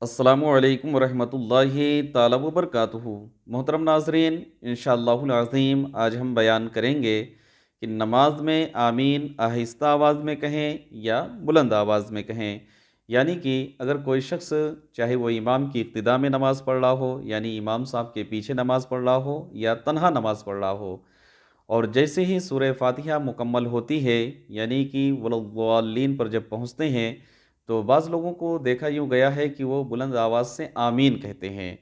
السلام علیکم ورحمۃ اللہ تعالی وبرکاتہ۔ محترم ناظرین، انشاءاللہ العظیم آج ہم بیان کریں گے کہ نماز میں آمین آہستہ آواز میں کہیں یا بلند آواز میں کہیں۔ یعنی کہ اگر کوئی شخص چاہے وہ امام کی اقتداء میں نماز پڑھ رہا ہو، یعنی امام صاحب کے پیچھے نماز پڑھ رہا ہو، یا تنہا نماز پڑھ رہا ہو، اور جیسے ہی سورہ فاتحہ مکمل ہوتی ہے، یعنی کہ ولضالین پر جب پہنچتے ہیں، تو بعض لوگوں کو دیکھا یوں گیا ہے کہ وہ بلند آواز سے آمین کہتے ہیں۔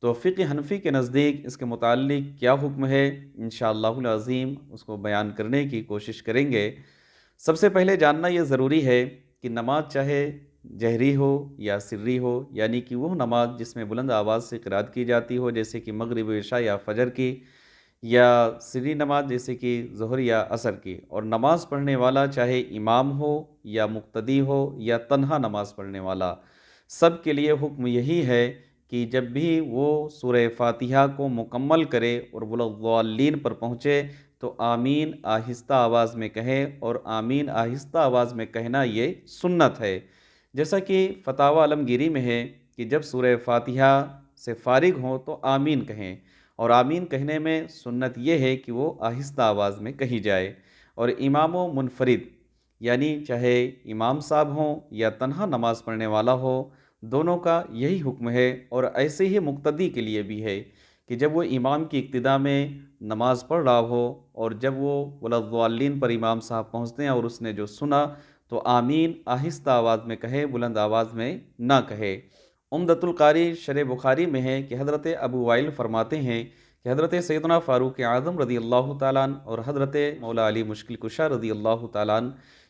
تو فقہ حنفی کے نزدیک اس کے متعلق کیا حکم ہے، انشاءاللہ العظیم اس کو بیان کرنے کی کوشش کریں گے۔ سب سے پہلے جاننا یہ ضروری ہے کہ نماز چاہے جہری ہو یا سری ہو، یعنی کہ وہ نماز جس میں بلند آواز سے قرات کی جاتی ہو، جیسے کہ مغرب و عشاء یا فجر کی، یا سری نماز جیسے کہ ظہر یا عصر کی، اور نماز پڑھنے والا چاہے امام ہو یا مقتدی ہو یا تنہا نماز پڑھنے والا، سب کے لیے حکم یہی ہے کہ جب بھی وہ سورہ فاتحہ کو مکمل کرے اور ولضالین پر پہنچے تو آمین آہستہ آواز میں کہے، اور آمین آہستہ آواز میں کہنا یہ سنت ہے۔ جیسا کہ فتاوی عالمگیری میں ہے کہ جب سورہ فاتحہ سے فارغ ہوں تو آمین کہیں، اور آمین کہنے میں سنت یہ ہے کہ وہ آہستہ آواز میں کہی جائے۔ اور امام و منفرد، یعنی چاہے امام صاحب ہوں یا تنہا نماز پڑھنے والا ہو، دونوں کا یہی حکم ہے۔ اور ایسے ہی مقتدی کے لیے بھی ہے کہ جب وہ امام کی اقتداء میں نماز پڑھ رہا ہو، اور جب وہ ولضالین پر امام صاحب پہنچتے ہیں اور اس نے جو سنا تو آمین آہستہ آواز میں کہے، بلند آواز میں نہ کہے۔ عمدۃ القاری شرح بخاری میں ہے کہ حضرت ابو وائل فرماتے ہیں کہ حضرت سیدنا فاروق اعظم رضی اللہ تعالیٰ عنہ اور حضرت مولا علی مشکل کشا رضی اللہ تعالیٰ عنہ،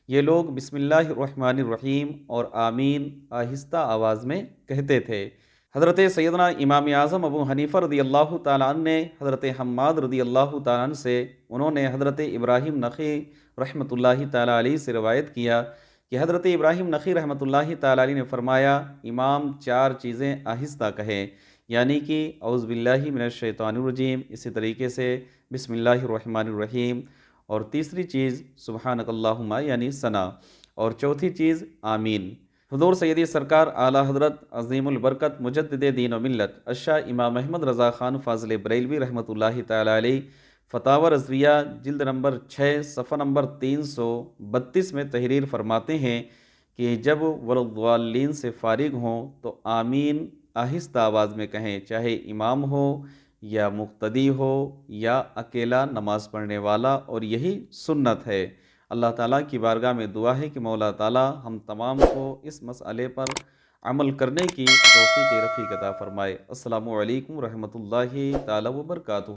یہ لوگ بسم اللہ الرحمن الرحیم اور آمین آہستہ آواز میں کہتے تھے۔ حضرت سیدنا امام اعظم ابو حنیفہ رضی اللہ تعالیٰ عنہ نے حضرت حماد رضی اللہ تعالیٰ عنہ سے، انہوں نے حضرت ابراہیم نخعی رحمۃ اللہ تعالیٰ علیہ سے روایت کیا کہ حضرت ابراہیم نخعی رحمۃ اللہ تعالیٰ علیہ نے فرمایا، امام چار چیزیں آہستہ کہیں، یعنی کہ اعوذ باللہ من الشیطان الرجیم، اسی طریقے سے بسم اللہ الرحمن الرحیم، اور تیسری چیز سبحانک اللہم یعنی ثنا، اور چوتھی چیز آمین۔ حضور سیدی سرکار اعلیٰ حضرت عظیم البرکت مجدد دین و ملت الشاہ امام احمد رضا خان فاضل بریلوی رحمۃ اللہ تعالیٰ علیہ فتاوی رضویہ جلد نمبر 6 صفحہ نمبر 332 میں تحریر فرماتے ہیں کہ جب ولضالین سے فارغ ہوں تو آمین آہستہ آواز میں کہیں، چاہے امام ہو یا مقتدی ہو یا اکیلا نماز پڑھنے والا، اور یہی سنت ہے۔ اللہ تعالیٰ کی بارگاہ میں دعا ہے کہ مولا تعالیٰ ہم تمام کو اس مسئلے پر عمل کرنے کی توفیق رفیق عطا فرمائے۔ السلام علیکم ورحمۃ اللہ تعالیٰ وبرکاتہ۔